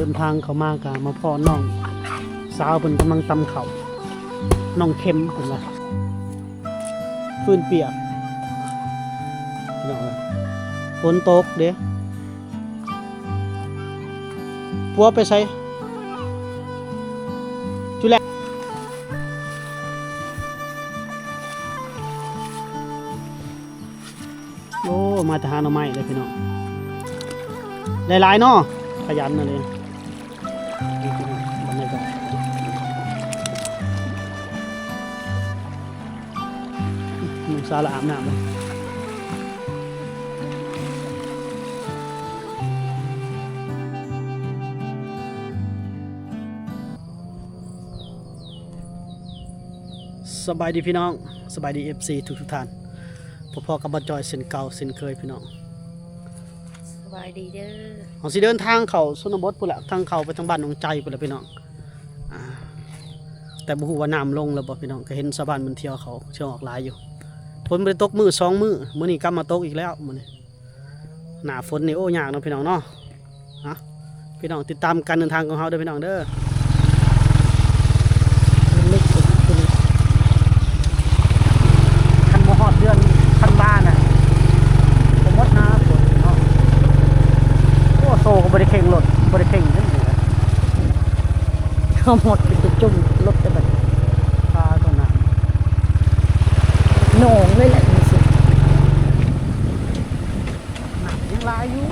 นทางเขามากะมาพ่อน้องสาวเพิ่นกำลังตำข้าวน้องเข็มเพิ่นว่าฟื้นเปียกพี่น้องว่าฝนตกเด้ปัวไปใส่จุแลโอ้มาทหารเอาไม้เลยพี่น้องหลายๆเนาะขยันเลยบรรยากาศหนุ่มสาวละอาบน้ำเลยสบายดีพี่น้องสบายดี FC ทุกท่านพอๆกับบรรจอยเส้นเก่าเส้นเคยพี่น้องสบายดีเด้อเขาสิเดินทางเขาชนบทพุ่นละทางเขาไปทางบ้านหนองใจพุ่นละพี่น้องแต่บ่ฮู้ว่าน้ำลงแล้วบ่พี่น้องก็เห็นชาวบ้านมันเที่ยวเขาเที่ยวออกหลายอยู่ฝนบ่ได้ตกมื้อ2มื้อมื้อนี้กลับมาตกอีกแล้วมื้อนี้หน้าฝนนี่โอ้ยากเนาะพี่น้องเนาะพี่น้องติดตามการเดินทางของเฮาเด้อพี่น้องเด้อคันบ่ฮอดเดือนคันบ้านน่ะผมหมดนะฝนเนาะโอ้โซก็บ่ได้เข่งรถบ่ได้เข่งนั่นเลยเขาหมดเป็นจุ่มรถได้บัดปลาตรงนั้นโหน่งเลยแหละมีสิหนักยังลายอยู่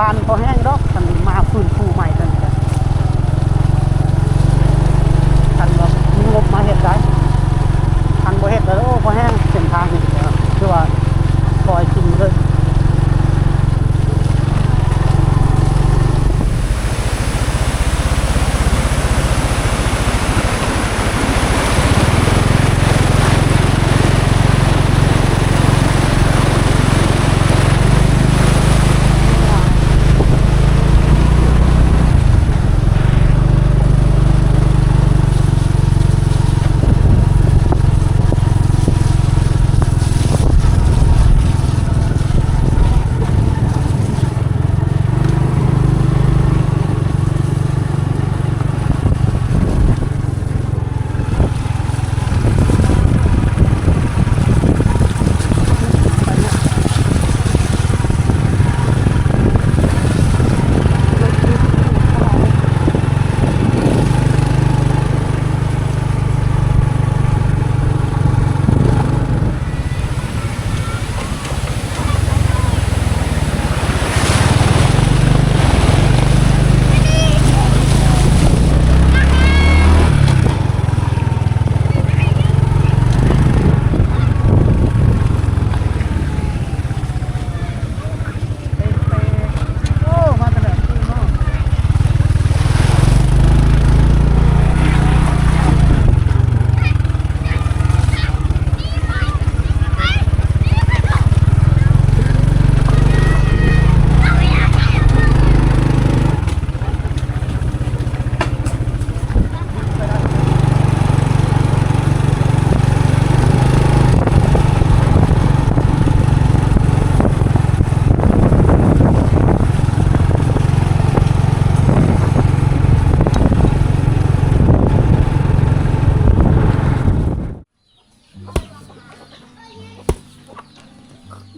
บ้านพอแห้งดอกทันมาฟื้นฟูใหม่กันทันแบบมีงบมาเห็ดได้ทันบ่เห็ดแล้วโอ้พอแห้งเส้นทางนี่คือว่าปล่อยกินเลย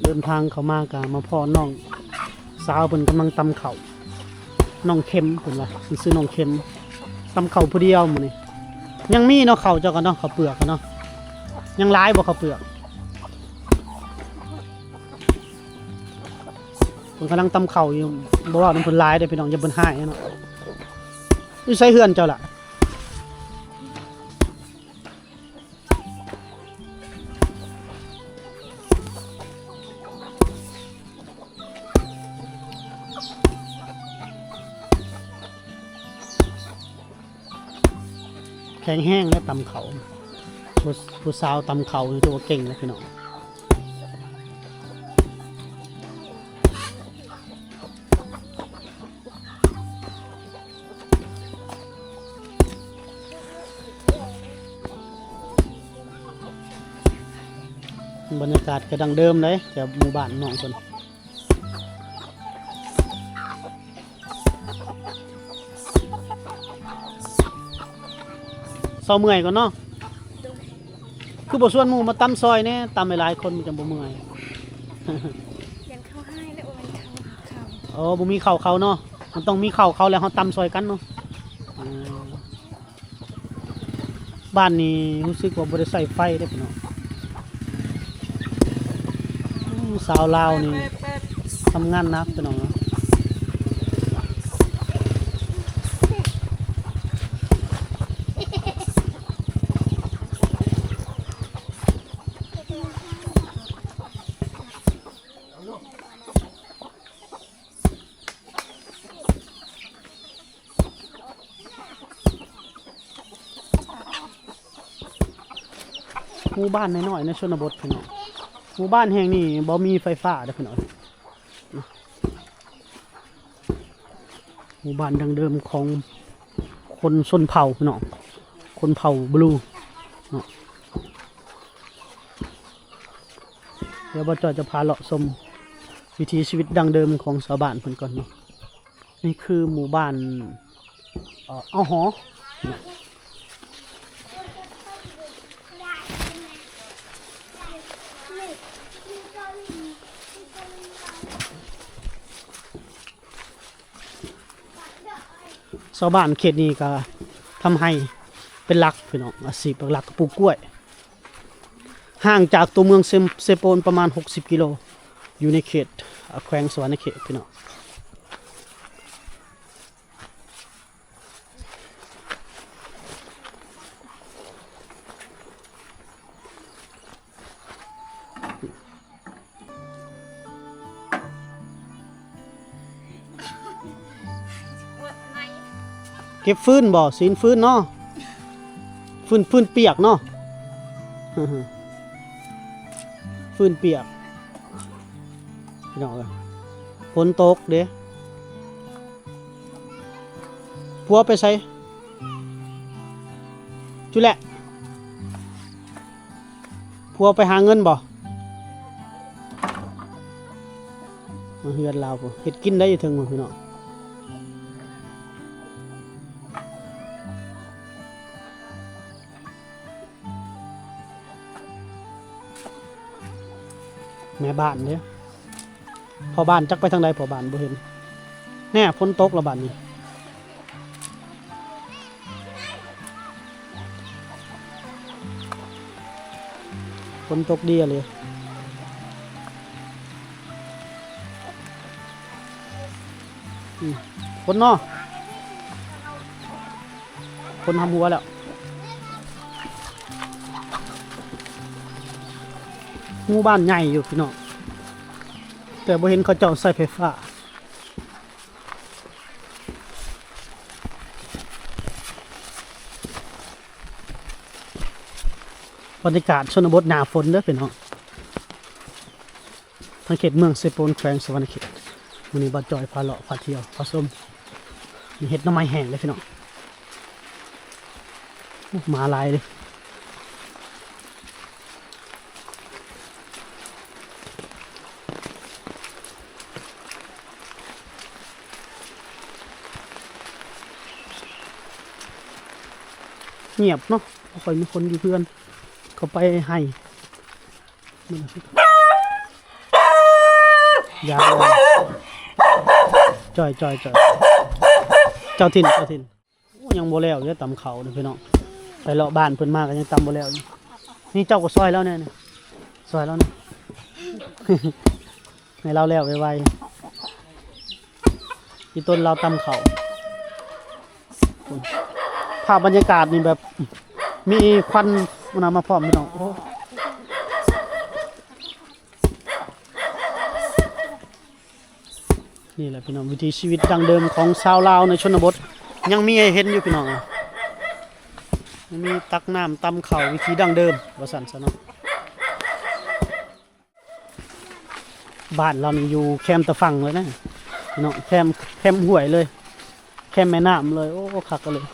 เดินทางเขามากะมาพ่อน้องสาวเพิ่นกำลังตำข้าวน้องเข็มเพิ่นว่าซื้อน้องเข็มตำข้าวผู้เดียวมื้อนี้ยังมีเนาะข้าวเจ้าก็เนาะข้าวเปลือกเนาะยังหลายบ่ข้าวเปลือกเพิ่นกำลังตำข้าวอยู่บ่ว่ามันเพิ่นหลายเด้อพี่น้องอย่าเพิ่นหายเนาะอยู่ไสเฮือนเจ้าล่ะ ข็งแห้งและตำเขาผู้สาวตำเขานี่ตัวาเก่งเลยพี่น้องบรรยากาศก็ดังเดิมเลยแถวหมู่บ้านน้องคนเศร้าเมื่อยก่อนเนาะคือบ่ส่วนหมู่มาตำซอยเนี่ยตำหลายๆคนมันจะบ่เมื่อย ยังเข้าให้แล้วมันเข้า อ๋อบ่มีข้าวเขาเนาะมันต้องมีข้าวเขาแล้วเฮาตำซอยกันเนาะอ่าบ้านนี้รู้สึกว่าบ่ได้ใส่ไฟเด้อพี่น้องสาวลาวนี่ทำงานหนักพี่น้องเนาะหมู่บ้านน้อยๆในชนบทพี่น้องหมู่บ้านแห่งนี้บ่มีไฟฟ้าเด้อพี่น้องหมู่บ้านดังเดิมของคนชนเผ่าพี่น้องคนเผ่าบลูเนาะเดี๋ยวบ่จอยจะพาเลาะชมวิถีชีวิตดังเดิมของชาวบ้านเพิ่นก่อนเนาะนี่คือหมู่บ้านเอาหอชาวบ้านเขตนี้ก็ทำให้เป็นหลักพี่น้องอาชีพหลักปลูกกล้วยห่างจากตัวเมืองเซโปนประมาณ60 กิโลอยู่ในเขตแขวงสวรรณเขตพี่น้องเก็บฟืนบ่สีนฟืนเนาะฟืนเปียกเนาะ ฟืนเปียกพี่น้องเอ้ยฝนตกเด้ผัวไปใส่จุแหละผัวไปหาเงินบ่มาเฮือนลาวบ่เฮ็ดกินได้อยู่ถึงบ่พี่น้องแม่บ้านเนี่ยพอบ้านจักไปทางใดพอบ้านบ่เห็นแน่ฝนตกแล้วบ้านนี้ฝนตกดีอะเลยฝนเนาะฝนทำหัวแล้วหมู่บ้านใหญ่อยู่พี่น้องแต่บ่เห็นเขาเจาะใส่ไฟฟ้าบรรยากาศชนบทหนาฝนเด้อพี่น้องทางเขตเมืองเซโปนแขวงสวรรณเขตวันนี้บ่จอยพาเลาะพาเที่ยวพาชมมีเห็ดหน่อไม้แห้งเลยพี่น้องมาลายเลยเงียบเนาะบ่ค่อยมีคนอยู่เพื่อนเขาไปให้ยาวจ่อยเจ้าถิ่นโอ้ยังบ่แล้วเด้อตำเขาเด้อพี่น้องไปเลาะบ้านเพิ่นมาก็ยังตำบ่แล้วอยู่นี่เจ้าก็ซอยแล้วเนี่ยซอยแล้วเนี่ย ให้เราแล้วไวๆที่ต้นเราตำเขาภาพบรรยากาศนี่แบบมีควันมาพร้อมพี่น้องโอ้นี่แหละพี่น้องวิถีชีวิตดังเดิมของชาวลาวในชนบทยังมีให้เห็นอยู่พี่น้อง มีตักน้ำตำข้าววิธีดั้งเดิมว่าซั่นซะเนาะบ้านเรานี่อยู่แคมป์ตะฟังเลยนะเนาะแคมป์ห้วยเลยแคมป์แม่น้ำเลยโอ้คักกันเลย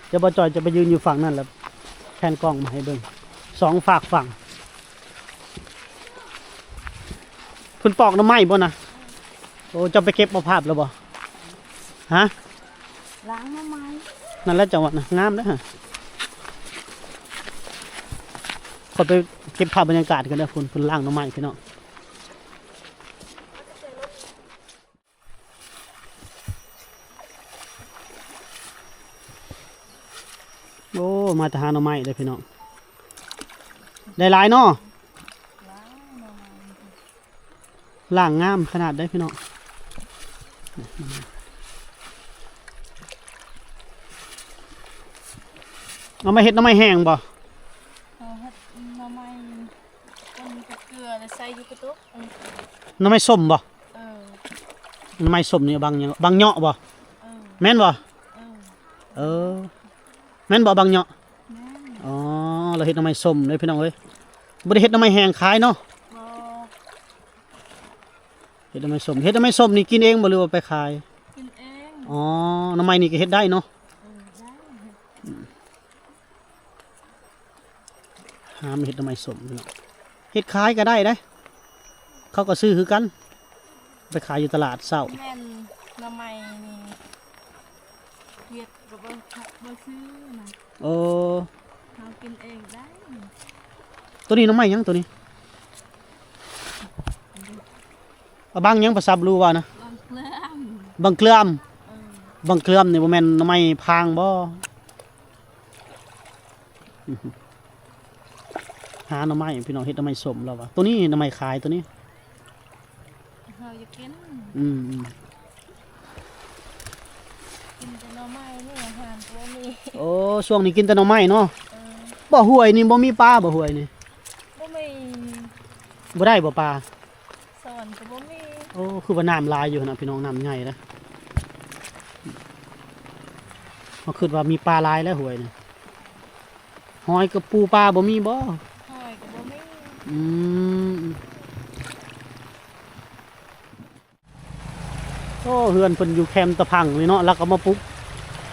เดี๋ยวบ่จอยจะไปยืนอยู่ฝั่งนั่นแหละแผ่นกล้องมาให้เบิ่งสองฝากฝั่งเพิ่นปอกหน้ำไม้บ่นะโอ้จะไปเก็บมาภาพแล้วบ่ฮะ ล้างมาไหม นั่นแหละจังหวัดนะงามนะฮะขอไปเก็บภาพบรรยากาศกันเด้อคุณล่างหน้ำไม้พี่น้องโอ้มาทหารหน้ำไม้เลยพี่น้องได้หลายเนาะล่างงามขนาดได้พี่น้องเอามาเฮ็ดหน้ำไม้แห้งบ่ เอาเฮ็ดมาไหมต้นกับเกลือแล้วใส่อยู่กระตุก หน้ำไม้ส้มบ่ เออ หน้ำไม้ส้มนี่บางหยังบางเหยาะบ่ เออ แม่นบ่ เออ เออแม่นบ่บางเหยาะ แม่น อ๋อเราเฮ็ดหน้ำไม้ส้มเลยพี่น้องเอ้ยบ่ได้เฮ็ดหน้ำไม้แห้งขายเนาะ บ่ เฮ็ดหน้ำไม้ส้มนี่กินเองบ่หรือว่าไปขาย กินเอง อ๋อหน้ำไม้นี่ก็เฮ็ดได้เนาะ ได้ หามาเฮ็ดหน้ำไม้ส้มพี่น้องเฮ็ดขายก็ได้เด้เขาก็ซื้อคือกันไปขายอยู่ตลาดเช้า แม่นหน้ำไม้นี่เฮ็ดก็บ่ซื้อนะ โอ้ เฮากินเองได้ ตัวนี้หน้ำไม้หยังตัวนี้เอาบางหยังประสับรู้ว่านะ ลองเคลื่อน บางเกลือม เออ บางเกลือมนี่บ่แม่นหน้ำไม้พางบ่หาหน้ำไม้พี่น้องเฮ็ดหน้ำไม้ส้มแล้วว่ะตัวนี้หน้ำไม้ขายตัวนี้ เฮาอยากกิน อืม กินแต่หน่อไม้นี่อาหารก็บ่มี โอ้ช่วงนี้กินแต่หน่อไม้เนาะ เออ บ่ห้วยนี่บ่มีปลาบ่ห้วยนี่ บ่มี บ่ได้บ่ปลา สอนก็บ่มี โอ้คือว่าน้ำลายอยู่นะพี่น้องน้ำใหญ่นะเขาคิดว่ามีปลาลายแล้วห้วยนี่หอยกับปูปลาบ่มีบ่ หอยก็บ่มี อืมโอ้เฮือนเพิ่นอยู่แคมป์ตะพังเลยเนาะแล้วก็มาปลุก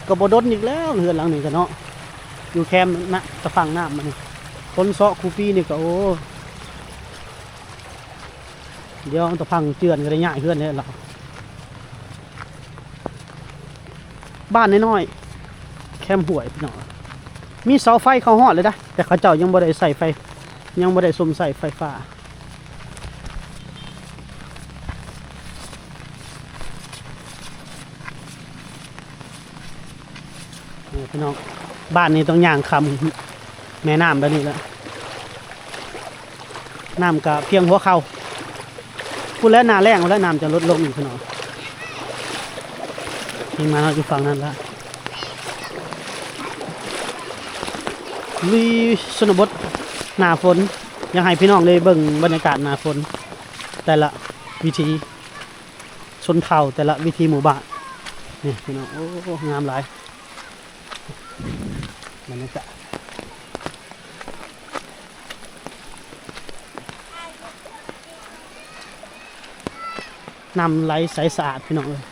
ก็บ่ดนอีกแล้วเฮือนหลังนี้ก็เนาะอยู่แคมป์นะตะพังน้ำมันนี่คนเซาะคูปีนี่ก็โอ้เดี๋ยวตะพังเจือนก็ได้ย้ายเฮือนเนี่ยล่ะบ้านน้อยๆแคมป์ห้วยพี่น้องมีเสาไฟเข้าฮอดเลยนะแต่เขาเจ้ายังบ่ได้ใส่ไฟยังบ่ได้สมใส่ไฟฟ้านี่พี่น้องบ้านนี้ต้องย่างคำแม่น้ำแบบนี้แหละน้ำก็เพียงหัวเข่าพูดแล้วหนาแรงแล้วน้ำจะลดลงอีกพี่น้องทีมงานเราอยู่ฝั่งนั้นแล้วลุยชนบทหนาฝนยังให้พี่น้องเลยเบิ่งบรรยากาศหนาฝนแต่ละวิธีชนเผ่าแต่ละวิธีหมู่บ้านนี่พี่น้องโอ้งามหลายบรรยากาศน้ำไหลใสสะอาดพี่น้องเลย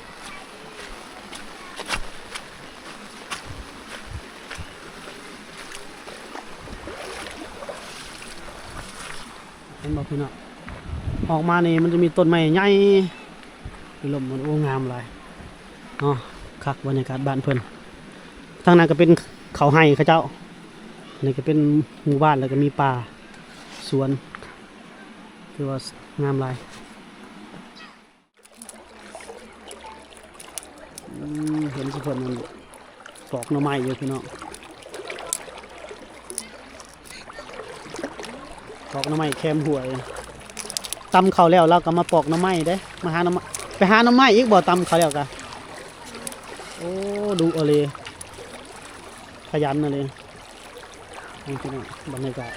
เห็นบอกพี่น้องออกมานี่มันจะมีต้นไม้ใหญ่ลมมันโอ้งามหลายเนาะคักบรรยากาศบ้านเพิ่นทางนั้นก็เป็นเขาไห้เขาเจ้าอันนี้ก็เป็นหมู่บ้านแล้วก็มีป่าสวนคือว่างามหลายเห็นสิเพิ่นมันปอกหน่อไม้อยู่พี่น้องปอกหน่อไม้แคมห่วยตำเขาแล้วเราก็มาปอกหน่อไม้เด้มาหาหน่อไม้ไปหาหน่อไม้อีกบ่ตำเขาแล้วกันโอ้ดูเอาเลยขยันนะเลยนี่พี่น้องบรรยากาศ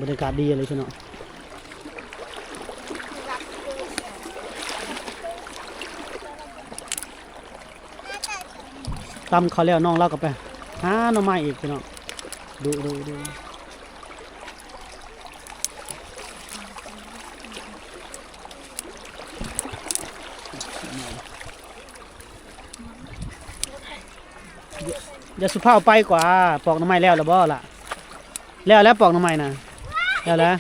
บรรยากาศดีเลยพี่น้อง ตำเขาแล้วน้องเราก็ไปหาหน่อไม้อีกพี่น้องดูอย่าสุภาพไปกว่าปอกหน่อไม้แล้วหรือบ่ล่ะแล้วปอกหน่อไม้นะแล้ว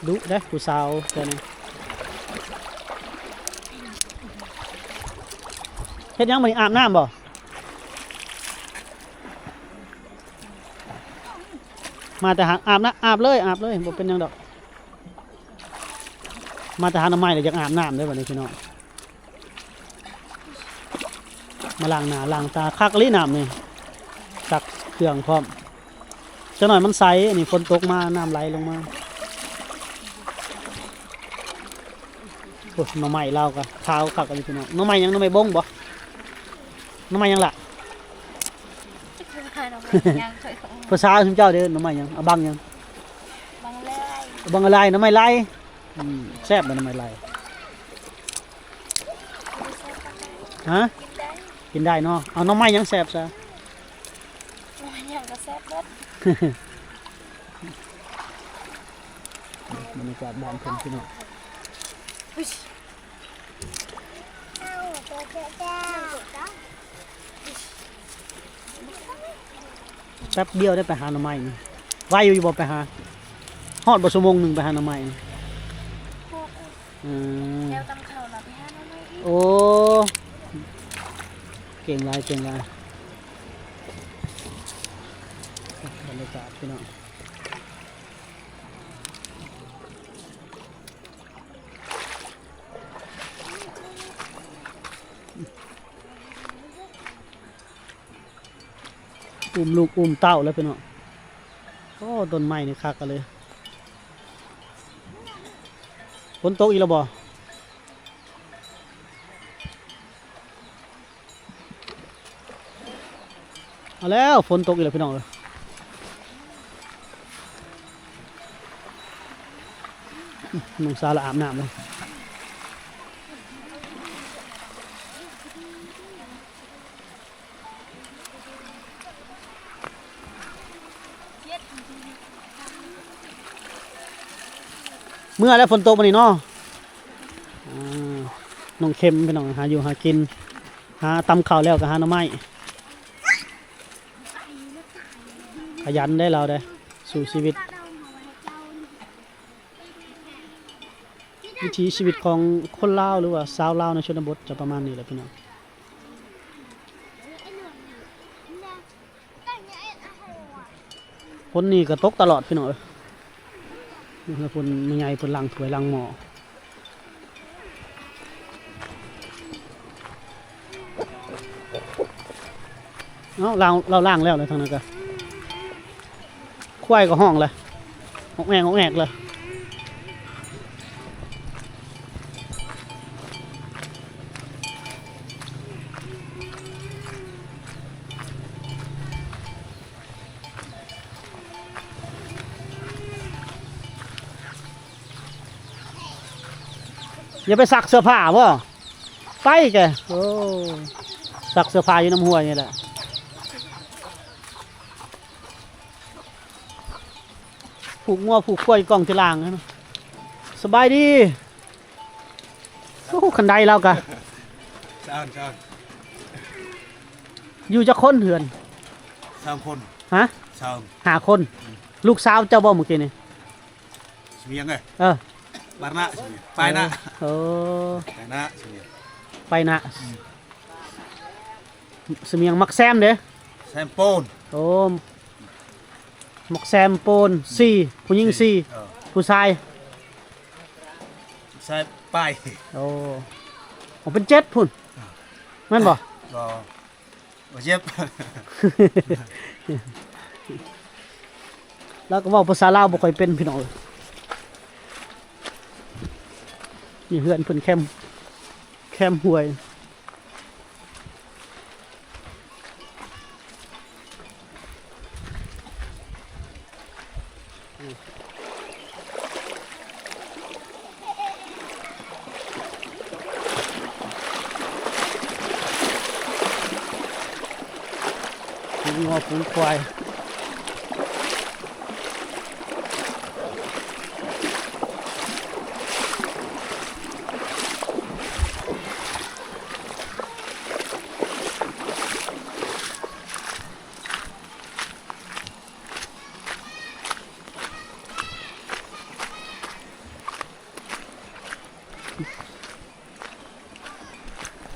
ดุเด้อผู้สาวเจ้านี่เฮ็ดหยังมื้อนี้อาบน้ำบ่มาแต่หาอาบนะอาบเลยบ่เป็นหยังดอกมาแต่หาหน่อไม้แล้วอยากอาบน้ำเด้อบัดนี้พี่น้องมาล้างหน้าล้างตาคักลิ้น้ำนี่ซักเครื่องพร้อมจังหน่อยมันใสอันนี้ฝนตกมาน้ำไหลลงมาโอ้หน่อไม้เราก็ขาวคักอันนี้พี่น้องหน่อไม้ยังหน่อไม้บงบ่หน่อไม้ยังล่ะ ยังเคยของ ภาษาคุณเจ้าเด้อหน่อไม้ยังเอาบังยัง บางเลย เอาบังอะไรหน่อไม้ไล่แซ่บบ่หน่อไม้ไล่ฮะ กินได้ กินได้เนาะเอาหน่อไม้ยังแซ่บซะ ยังก็แซ่บเบิด บรรยากาศบ้านเพิ่นพี่น้องแป๊บเดียวได้ไปหาหน่อไม้นี่ไว้อยู่บ่ไปหาฮอดบ่ชั่วโมงหนึงไปหาหน่อไม้นี่อืม แล้วตำข้าวเราไปหาหน่อไม้อีก โอ้เก่งหลายบรรยากาศพี่น้องอุ้มลูกอุ้มเต้าแล้วพี่น้องโอ้ต้นไม้นี่คักกันเลยฝนตกอีกแล้วบ่เอาแล้วฝนตกอีกแล้วพี่น้องเลยน้องสาวละอาบน้ำเลยเมื่อแล้วฝนตกมานี่เนาะน้องเค็มพี่น้องหาอยู่หากินหาตำข้าวแล้วก็หาหน่อไม้ขยันได้เราได้สู่ชีวิตวิถีชีวิตของคนลาวหรือว่าสาวลาวในชนบทจะประมาณนี้แหละพี่น้องคนนี้ก็ตกตลอดพี่น้องเอ้ยแล้วคนไม่ใหญ่คนลังถวยลังหม้อเราล่างแล้วเลยทางนั้นก็ควายก็ห้องเลยออกแอกเลยอย่าไปซักเสื้อผ้าบ่ไปแกโอ้ซักเสื้อผ้าอยู่น้ำห้วยนี่แหละผูกงัวผูกกล้วยกล่องที่ล่างนะสบายดีโอ้คันไดเรากะ ชาญ อยู่จะคนเถื่อน 3 คน ฮะ ชาว หาคน ลูกสาวเจ้าบ่เมื่อกี้นี่ เสียงไง เออ บารณะเสียงไปนะ โอ้ ไปนะเสียง ไปนะเสมียงมักแซมเด้ แซมโปน โอ้มักแซมโปนสี่ผู้หญิงสี่ผู้ชาย แซมไป โอ้ผมเป็น7พุ่นแม่นบ่ ก็เจ็บ แล้วก็เว้าภาษาลาวบ่ค่อยเป็นพี่น้องนี่เฮือนเพิ่นแคมห้วย งัวฝูงควาย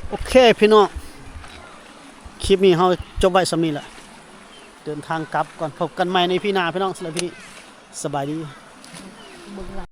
โอเคพี่น้องคลิปนี้เราจบไว้สำนี้แหละเดินทางกลับก่อนพบกันใหม่ในพี่นาพี่น้องสำหรับพี่นี้สบายดี